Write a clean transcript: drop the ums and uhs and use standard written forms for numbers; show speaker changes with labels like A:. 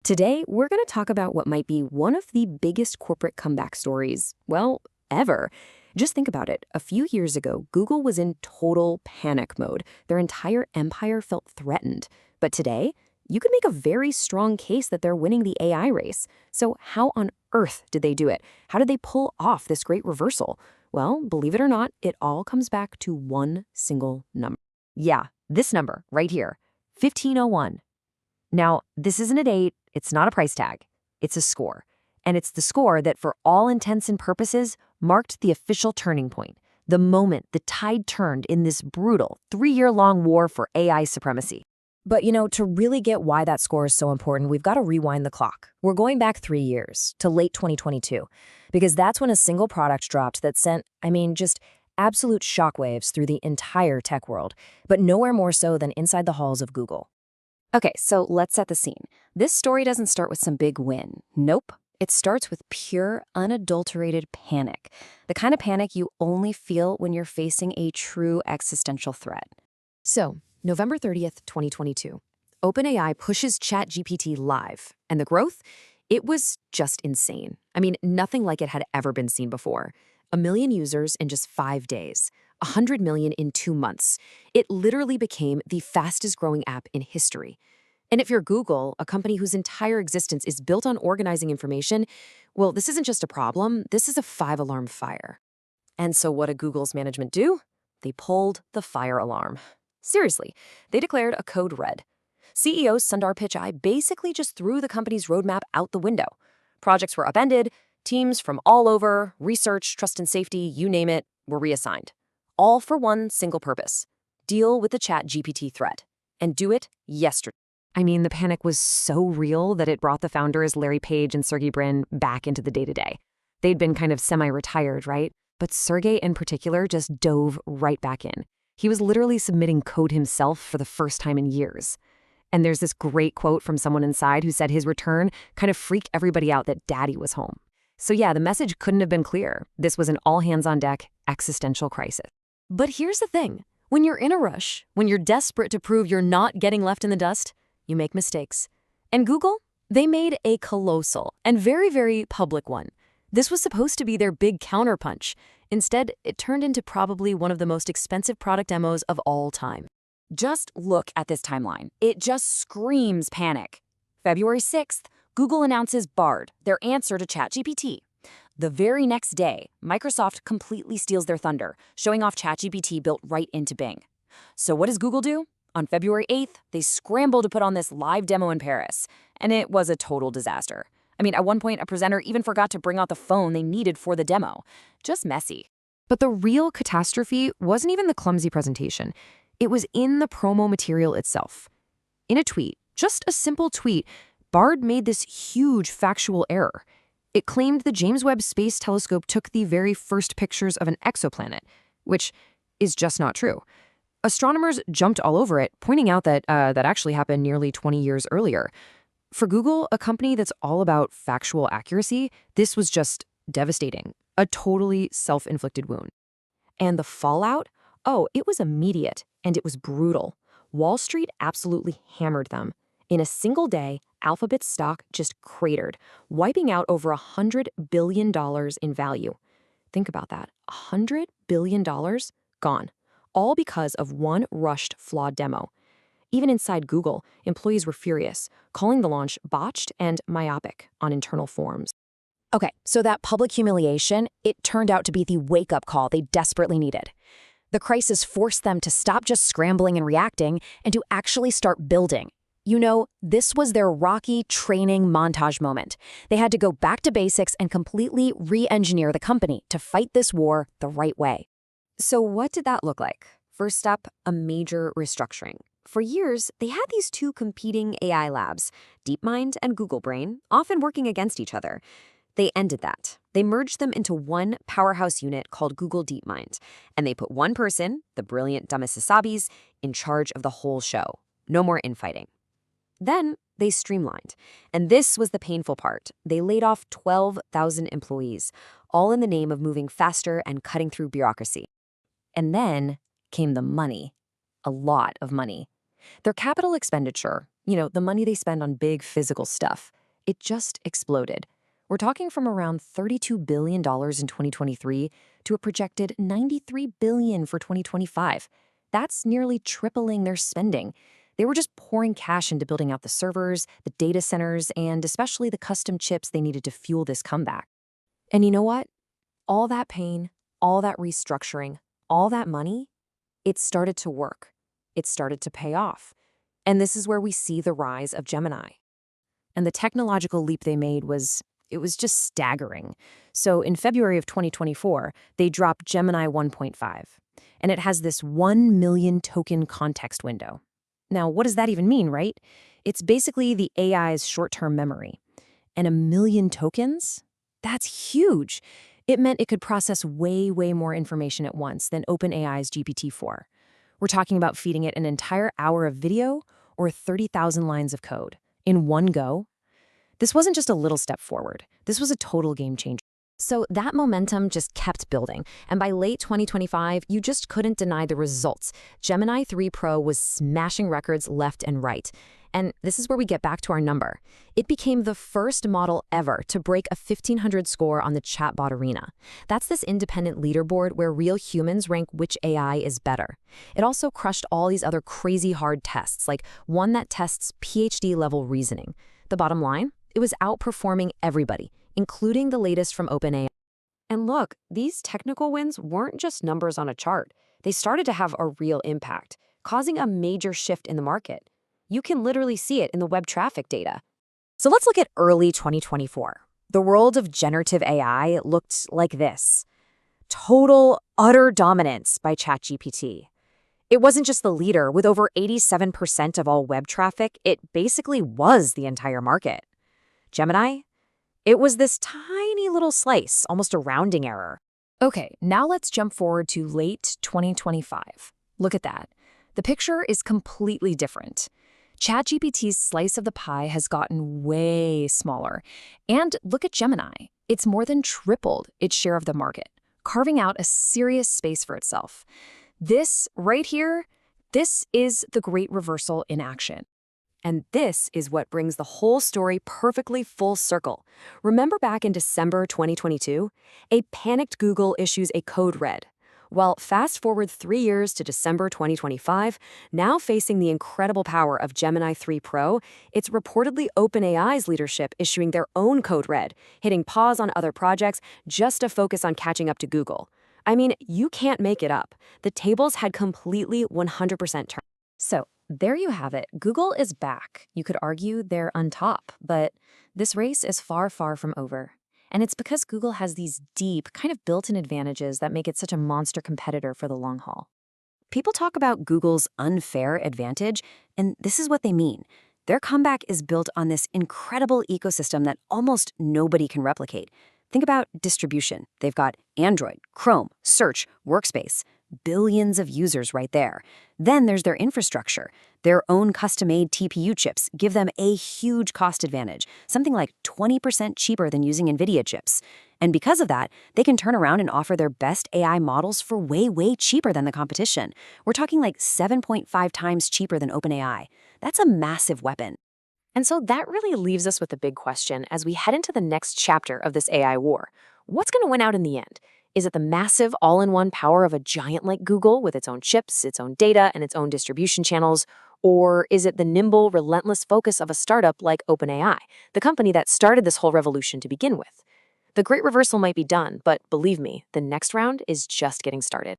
A: Today, we're going to talk about what might be one of the biggest corporate comeback stories, well, ever. Just think about it. A few years ago, Google was in total panic mode. Their entire empire felt threatened. But today, you could make a very strong case that they're winning the AI race. So how on earth did they do it? How did they pull off this great reversal? Well, believe it or not, it all comes back to one single number. Yeah, this number right here, 1501. Now, this isn't a date, it's not a price tag, it's a score. And it's the score that, for all intents and purposes, marked the official turning point, the moment the tide turned in this brutal 3-year-long war for AI supremacy. But to really get why that score is so important, we've got to rewind the clock. We're going back 3 years, to late 2022, because that's when a single product dropped that sent, just absolute shockwaves through the entire tech world, but nowhere more so than inside the halls of Google. Okay, so let's set the scene. This story doesn't start with some big win. Nope. It starts with pure, unadulterated panic. The kind of panic you only feel when you're facing a true existential threat. So, November 30th, 2022. OpenAI pushes ChatGPT live, and the growth? It was just insane. Nothing like it had ever been seen before. 1 million users in just 5 days. 100 million in 2 months. It literally became the fastest growing app in history. And if you're Google, a company whose entire existence is built on organizing information, well, this isn't just a problem, this is a 5-alarm fire. And so what did Google's management do? They pulled the fire alarm. Seriously, they declared a code red. CEO Sundar Pichai basically just threw the company's roadmap out the window. Projects were upended, teams from all over, research, trust and safety, you name it, were reassigned. All for one single purpose: deal with the ChatGPT threat, and do it yesterday. The panic was so real that it brought the founders Larry Page and Sergey Brin back into the day-to-day. They'd been kind of semi-retired, right? But Sergey in particular just dove right back in. He was literally submitting code himself for the first time in years. And there's this great quote from someone inside who said his return kind of freaked everybody out that daddy was home. So yeah, the message couldn't have been clearer. This was an all-hands-on-deck existential crisis. But here's the thing. When you're in a rush, when you're desperate to prove you're not getting left in the dust, you make mistakes. And Google? They made a colossal and very, very public one. This was supposed to be their big counterpunch. Instead, it turned into probably one of the most expensive product demos of all time. Just look at this timeline. It just screams panic. February 6th, Google announces Bard, their answer to ChatGPT. The very next day, Microsoft completely steals their thunder, showing off ChatGPT built right into Bing. So what does Google do? On February 8th, they scramble to put on this live demo in Paris, and it was a total disaster. At one point, a presenter even forgot to bring out the phone they needed for the demo. Just messy. But the real catastrophe wasn't even the clumsy presentation. It was in the promo material itself. In a tweet, just a simple tweet, Bard made this huge factual error. It claimed the James Webb Space Telescope took the very first pictures of an exoplanet, which is just not true. Astronomers jumped all over it, pointing out that that actually happened nearly 20 years earlier. For Google, a company that's all about factual accuracy, this was just devastating, a totally self-inflicted wound. And the fallout? Oh, it was immediate, and it was brutal. Wall Street absolutely hammered them. In a single day, Alphabet's stock just cratered, wiping out over $100 billion in value. Think about that. $100 billion gone. All because of one rushed, flawed demo. Even inside Google, employees were furious, calling the launch botched and myopic on internal forums. Okay, so that public humiliation, it turned out to be the wake-up call they desperately needed. The crisis forced them to stop just scrambling and reacting and to actually start building. This was their rocky training montage moment. They had to go back to basics and completely re-engineer the company to fight this war the right way. So what did that look like? First up, a major restructuring. For years, they had these two competing AI labs, DeepMind and Google Brain, often working against each other. They ended that. They merged them into one powerhouse unit called Google DeepMind, and they put one person, the brilliant Dumas Sasabis, in charge of the whole show. No more infighting. Then they streamlined. And this was the painful part. They laid off 12,000 employees, all in the name of moving faster and cutting through bureaucracy. And then came the money. A lot of money. Their capital expenditure, The money they spend on big physical stuff. It just exploded. We're talking from around $32 billion in 2023 to a projected $93 billion for 2025. That's nearly tripling their spending. They were just pouring cash into building out the servers, the data centers, and especially the custom chips they needed to fuel this comeback. And you know what? All that pain, all that restructuring, all that money, it started to work. It started to pay off. And this is where we see the rise of Gemini. And the technological leap they made it was just staggering. So in February of 2024, they dropped Gemini 1.5, and it has this 1 million token context window. Now, what does that even mean, right? It's basically the AI's short-term memory. And 1 million tokens? That's huge. It meant it could process way, way more information at once than OpenAI's GPT-4. We're talking about feeding it an entire hour of video or 30,000 lines of code in one go. This wasn't just a little step forward. This was a total game changer. So that momentum just kept building, and by late 2025, you just couldn't deny the results. Gemini 3 Pro was smashing records left and right. And this is where we get back to our number. It became the first model ever to break a 1,500 score on the chatbot arena. That's this independent leaderboard where real humans rank which AI is better. It also crushed all these other crazy hard tests, like one that tests PhD-level reasoning. The bottom line? It was outperforming everybody, including the latest from OpenAI. And look, these technical wins weren't just numbers on a chart. They started to have a real impact, causing a major shift in the market. You can literally see it in the web traffic data. So let's look at early 2024. The world of generative AI looked like this. Total, utter dominance by ChatGPT. It wasn't just the leader. With over 87% of all web traffic, it basically was the entire market. Gemini? It was this tiny little slice, almost a rounding error. Okay, now let's jump forward to late 2025. Look at that. The picture is completely different. ChatGPT's slice of the pie has gotten way smaller. And look at Gemini. It's more than tripled its share of the market, carving out a serious space for itself. This right here, this is the great reversal in action. And this is what brings the whole story perfectly full circle. Remember back in December 2022? A panicked Google issues a code red. Well, fast forward 3 years to December 2025, now facing the incredible power of Gemini 3 Pro, it's reportedly OpenAI's leadership issuing their own code red, hitting pause on other projects just to focus on catching up to Google. I mean, you can't make it up. The tables had completely 100% turned. So, there you have it. Google is back. You could argue they're on top, but this race is far, far from over. And it's because Google has these deep, kind of built-in advantages that make it such a monster competitor for the long haul. People talk about Google's unfair advantage, and this is what they mean. Their comeback is built on this incredible ecosystem that almost nobody can replicate. Think about distribution. They've got Android, Chrome, Search, Workspace. Billions of users right there. Then there's their infrastructure. Their own custom-made TPU chips give them a huge cost advantage, something like 20% cheaper than using NVIDIA chips. And because of that, they can turn around and offer their best AI models for way, way cheaper than the competition. We're talking like 7.5 times cheaper than OpenAI. That's a massive weapon. And so that really leaves us with a big question as we head into the next chapter of this AI war. What's going to win out in the end? Is it the massive all-in-one power of a giant like Google with its own chips, its own data, and its own distribution channels? Or is it the nimble, relentless focus of a startup like OpenAI, the company that started this whole revolution to begin with? The great reversal might be done, but believe me, the next round is just getting started.